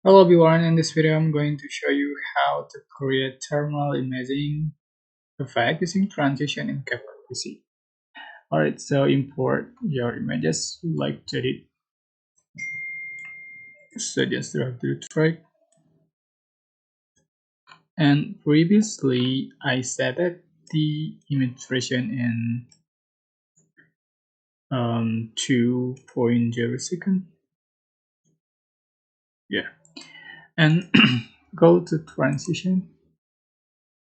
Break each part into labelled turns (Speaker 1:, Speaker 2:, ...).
Speaker 1: Hello everyone, in this video I'm going to show you how to create thermal imaging effect using transition in CapCut PC. Alright, so import your images like edit. So just drag to the track. And previously I set the image version in 2.0 second. Yeah. And go to transition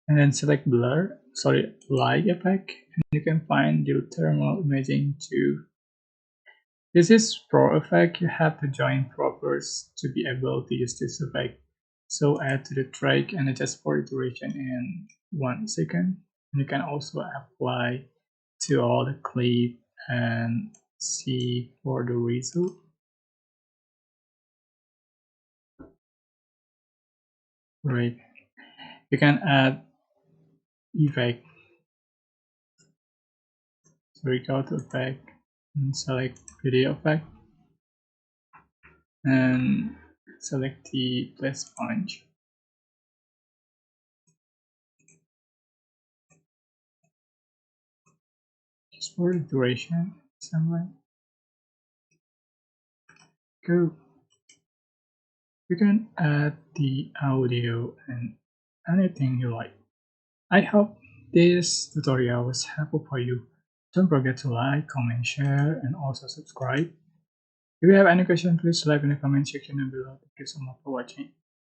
Speaker 1: and then select light effect, and you can find your thermal imaging to. This is Pro effect. You have to join Propers to be able to use this effect. So add to the track and adjust for the duration in 1 second. You can also apply to all the clip and see for the result. Right. You can add effect. So we go to effect and select video effect and select the plus punch. Just for the duration, somewhere. Go. You can add the audio and anything you like. I hope this tutorial was helpful for you. Don't forget to like, comment, share, and also subscribe. If you have any question, please leave in the comment section below. Thank you so much for watching.